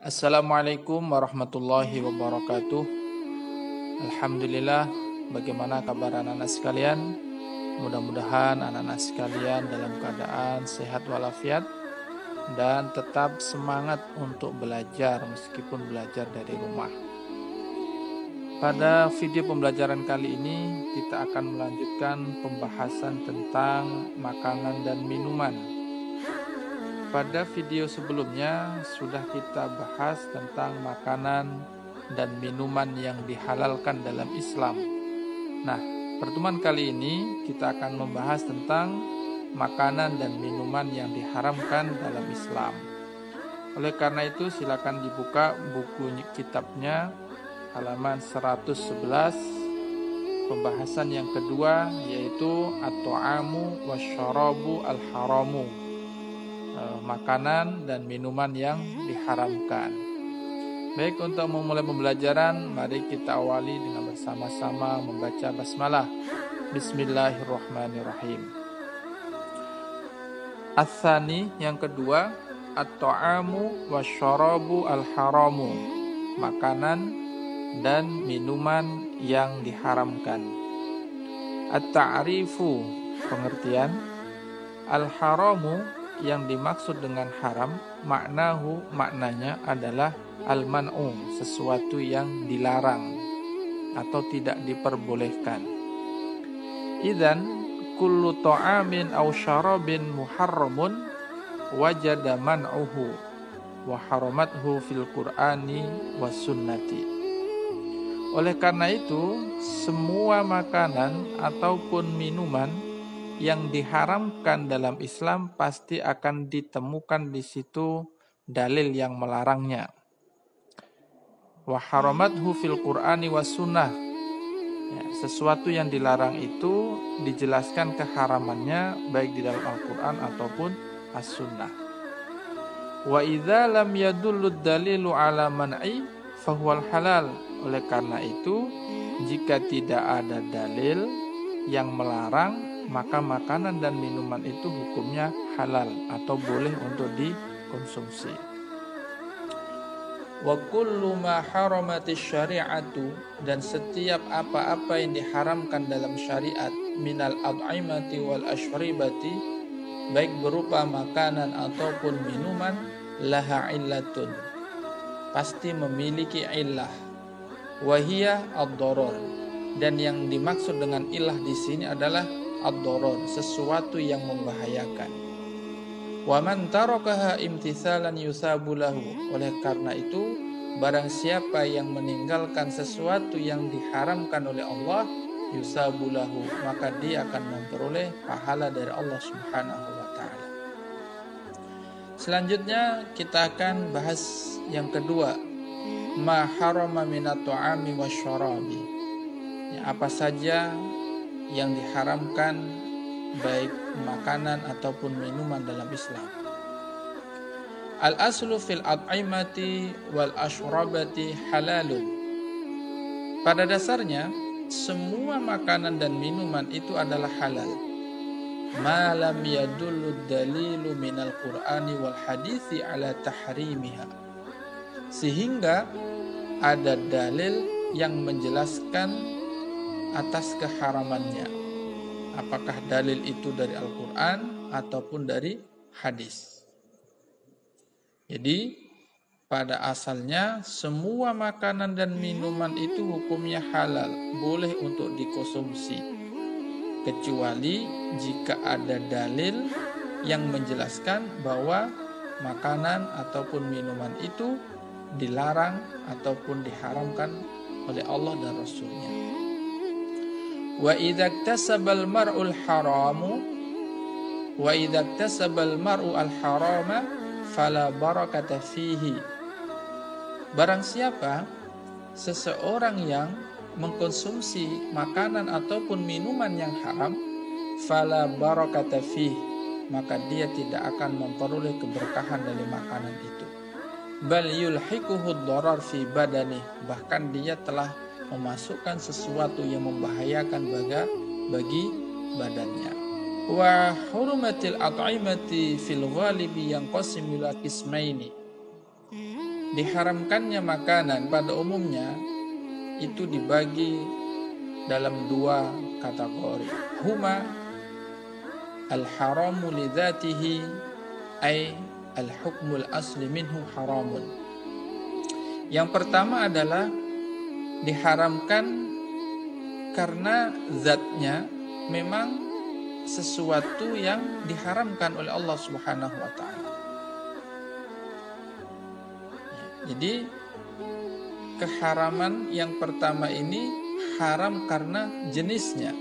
Assalamualaikum warahmatullahi wabarakatuh. Alhamdulillah, bagaimana kabar anak-anak sekalian? Mudah-mudahan anak-anak sekalian dalam keadaan sehat walafiat dan tetap semangat untuk belajar meskipun belajar dari rumah. Pada video pembelajaran kali ini kita akan melanjutkan pembahasan tentang makanan dan minuman. Pada video sebelumnya sudah kita bahas tentang makanan dan minuman yang dihalalkan dalam Islam. Nah, pertemuan kali ini kita akan membahas tentang makanan dan minuman yang diharamkan dalam Islam. Oleh karena itu silakan dibuka buku kitabnya halaman 111, pembahasan yang kedua yaitu at-ta'amu wasyarabu al-haramu, makanan dan minuman yang diharamkan. Baik, untuk memulai pembelajaran, mari kita awali dengan bersama-sama membaca basmalah. Bismillahirrahmanirrahim. Ats-tsani, yang kedua, at-ta'amu wasyarabu al-haramu, makanan dan minuman yang diharamkan. At-ta'rifu, pengertian. Al-haramu, yang dimaksud dengan haram, maknanya adalah al-man'u, sesuatu yang dilarang atau tidak diperbolehkan. Idzan kullu ta'amin aw syarabin muharramun wajada man'uhu wa haramathu fil Qur'ani was sunnati. Oleh karena itu, semua makanan ataupun minuman yang diharamkan dalam Islam pasti akan ditemukan di situ dalil yang melarangnya. Wa haramathu fil Qur'ani was sunnah. Ya, sesuatu yang dilarang itu dijelaskan keharamannya baik di dalam Al-Qur'an ataupun As-Sunnah. Wa idza lam yadullu dalilu ala man'i fahuwal halal. Oleh karena itu, jika tidak ada dalil yang melarang, maka makanan dan minuman itu hukumnya halal atau boleh untuk dikonsumsi. Wa kullu ma haramatis syari'atu, dan setiap apa-apa yang diharamkan dalam syariat, minal ad'imati wal ashribati, baik berupa makanan ataupun minuman, laha illatun, pasti memiliki illah, wahiyya ad-darar, dan yang dimaksud dengan illah di sini adalah ad-darar, sesuatu yang membahayakan. Wa man tarakaha imtitsalan yusabu lahu. Oleh karena itu, barang siapa yang meninggalkan sesuatu yang diharamkan oleh Allah, yusabu lahu, maka dia akan memperoleh pahala dari Allah Subhanahu wa taala. Selanjutnya kita akan bahas yang kedua, ma harama minat ta'ami wasyarabi. Ya, apa saja yang diharamkan baik makanan ataupun minuman dalam Islam. Al-aslu fil at'imati wal ashrabati halalun. Pada dasarnya semua makanan dan minuman itu adalah halal. Ma lam yadullu dalilu minal Qur'ani wal hadithi ala tahrimiha. Sehingga ada dalil yang menjelaskan atas keharamannya. Apakah dalil itu dari Al-Quran ataupun dari hadis. Jadi pada asalnya semua makanan dan minuman itu hukumnya halal, boleh untuk dikonsumsi, kecuali jika ada dalil yang menjelaskan bahwa makanan ataupun minuman itu dilarang ataupun diharamkan oleh Allah dan Rasulnya. Wa idza iktasabal mar'ul haramu wa idza iktasabal mar'u al harama fala barakata fihi. Barang siapa seseorang yang mengkonsumsi makanan ataupun minuman yang haram, fala barakata fihi, maka dia tidak akan memperoleh keberkahan dari makanan itu. Bal yulhiquhu ad-darar fi badani, bahkan dia telah memasukkan sesuatu yang membahayakan bagi badannya. Wa hurumatil at'imati fil ghalibi yanqasimu ila qismaini. Diharamkannya makanan pada umumnya itu dibagi dalam dua kategori. Huma al-haramu lidzatihi ay al-hukmul asli minhu haramun. Yang pertama adalah diharamkan karena zatnya memang sesuatu yang diharamkan oleh Allah Subhanahu wa taala. Jadi keharaman yang pertama ini haram karena jenisnya.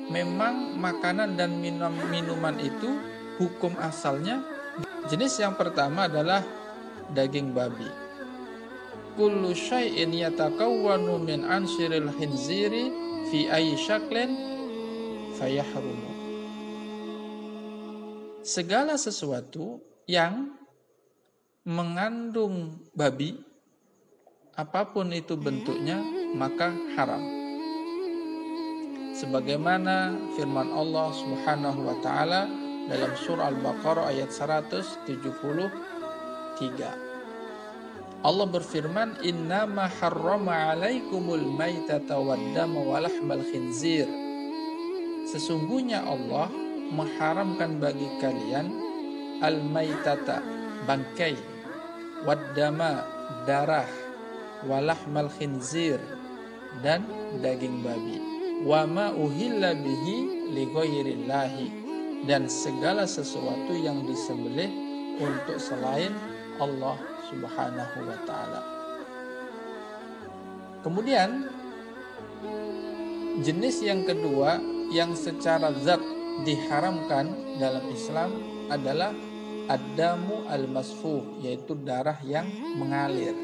Memang makanan dan minuman itu hukum asalnya, jenis yang pertama adalah daging babi. Kullu syai'in yatakawwanu min ansyiril khinziri fi ayyi syaklin fayahrumu. Segala sesuatu yang mengandung babi, apapun itu bentuknya, maka haram. Sebagaimana firman Allah Subhanahu wa taala dalam surah Al-Baqarah ayat 173. Allah berfirman, "Innama harrama 'alaikumul maitata wad-dama wa lahmal khinzir." Sesungguhnya Allah mengharamkan bagi kalian al-maitata, bangkai, wad-dama, darah, wa lahmal khinzir, dan daging babi. Wa ma uhilla bihi li ghairillahi, dan segala sesuatu yang disembelih untuk selain Allah Subhanahu wa taala. Kemudian jenis yang kedua yang secara zat diharamkan dalam Islam adalah ad-damu al-masfuh, yaitu darah yang mengalir.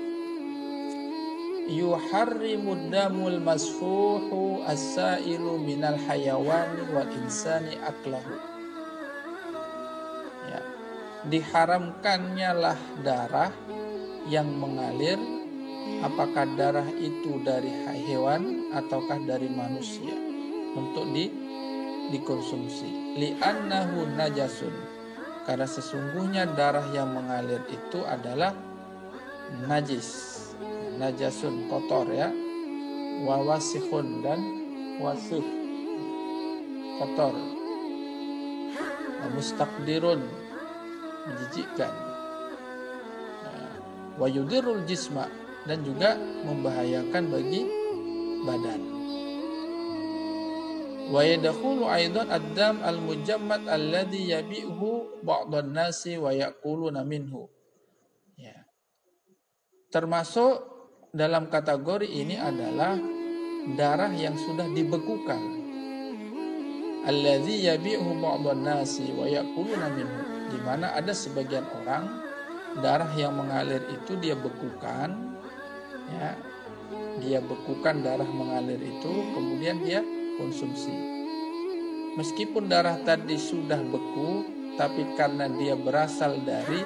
Yuharrimud damul masfuhu as-sailu minal hayawani wal insani aklahu. Ya, diharamkannya lah darah yang mengalir, apakah darah itu dari hewan ataukah dari manusia, untuk dikonsumsi. Li'annahu najasun, karena sesungguhnya darah yang mengalir itu adalah najis. Najasun, kotor ya. Wa wasikhun, dan wasif, kotor. Wa mustaqdirun, menjijikkan. Wa yudirul jisma, dan juga membahayakan bagi badan. Wa yadkhulu aidan ad-dam al-mujammad alladhi yabi'uhu ba'dhan nasi wa ya'kuluna minhu. Ya. Termasuk dalam kategori ini adalah darah yang sudah dibekukan. Alladzi yabi'uhu ba'dhan nasi wa ya'kuluna minhu, di mana ada sebagian orang darah yang mengalir itu dia bekukan, ya. Dia bekukan darah mengalir itu, kemudian dia konsumsi. Meskipun darah tadi sudah beku, tapi karena dia berasal dari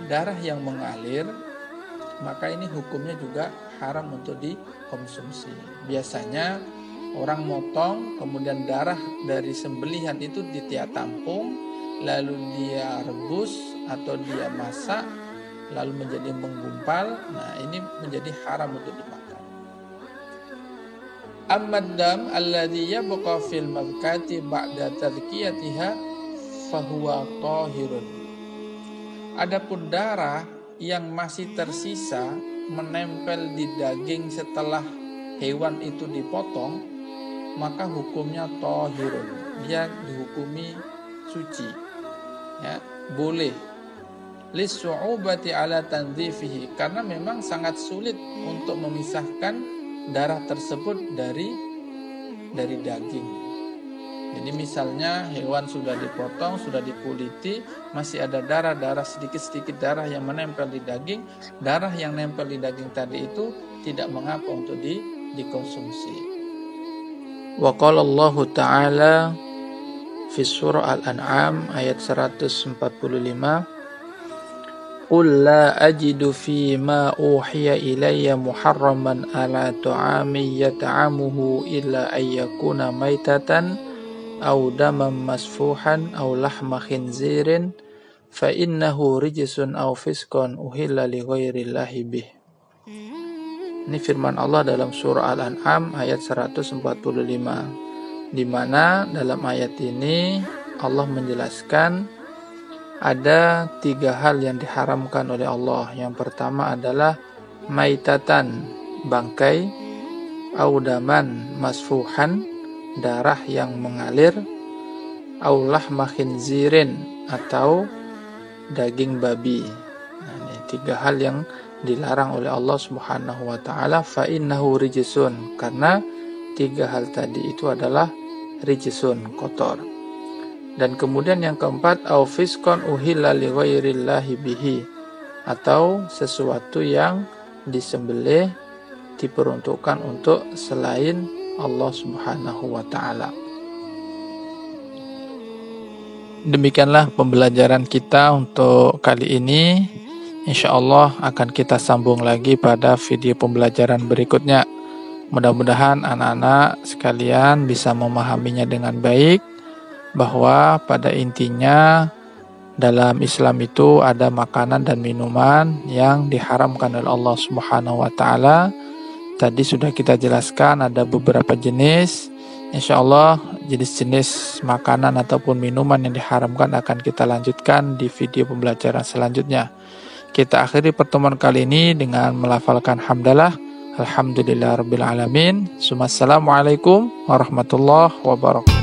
darah yang mengalir, maka ini hukumnya juga haram untuk dikonsumsi. Biasanya orang motong, kemudian darah dari sembelihan itu dia tampung, lalu dia rebus atau dia masak, lalu menjadi menggumpal. Nah, ini menjadi haram untuk dimakan. Amad-dam alladhi yabqa fil madkati ba'da tadhkiyatiha fahuwa tahirun. Adapun darah yang masih tersisa menempel di daging setelah hewan itu dipotong, maka hukumnya tahirun, dia dihukumi suci, ya, boleh. Lis-su'ubati ala tandzifihi, karena memang sangat sulit untuk memisahkan darah tersebut dari daging. Jadi misalnya hewan sudah dipotong, sudah dikuliti, masih ada darah-darah, sedikit-sedikit darah yang menempel di daging. Darah yang nempel di daging tadi itu tidak mengapa untuk dikonsumsi. Wa qala Allah Ta'ala fi surah Al-An'am ayat 145, Qul la ajidu fi ma uhiya ilayya muharraman ala ta'ami yata'amuhu illa ayyakuna maitatan aw daman masfuhan aw lahma khinzirin fa innahu rijsun aw fiskon uhilla li ghairillahi bih. Ini firman Allah dalam surah Al-An'am ayat 145, di mana dalam ayat ini Allah menjelaskan ada 3 hal yang diharamkan oleh Allah. Yang pertama adalah maitatan, bangkai, audaman, masfuhan, darah yang mengalir, aulah khinzirin, atau daging babi. Nah, ini 3 hal yang dilarang oleh Allah Subhanahu wa taala, fa innahu rijsun, karena 3 hal tadi itu adalah rijsun, kotor. Dan kemudian yang keempat, au fiskon uhilla li ghairillahi bihi, atau sesuatu yang disembelih diperuntukkan untuk selain Allah Subhanahu wa taala. Demikianlah pembelajaran kita untuk kali ini. Insyaallah akan kita sambung lagi pada video pembelajaran berikutnya. Mudah-mudahan anak-anak sekalian bisa memahaminya dengan baik, bahwa pada intinya dalam Islam itu ada makanan dan minuman yang diharamkan oleh Allah Subhanahu wa taala. Tadi sudah kita jelaskan ada beberapa jenis. Insyaallah jenis-jenis makanan ataupun minuman yang diharamkan akan kita lanjutkan di video pembelajaran selanjutnya. Kita akhiri pertemuan kali ini dengan melafalkan hamdalah. Alhamdulillahirabbil alamin. Assalamualaikum warahmatullahi wabarakatuh.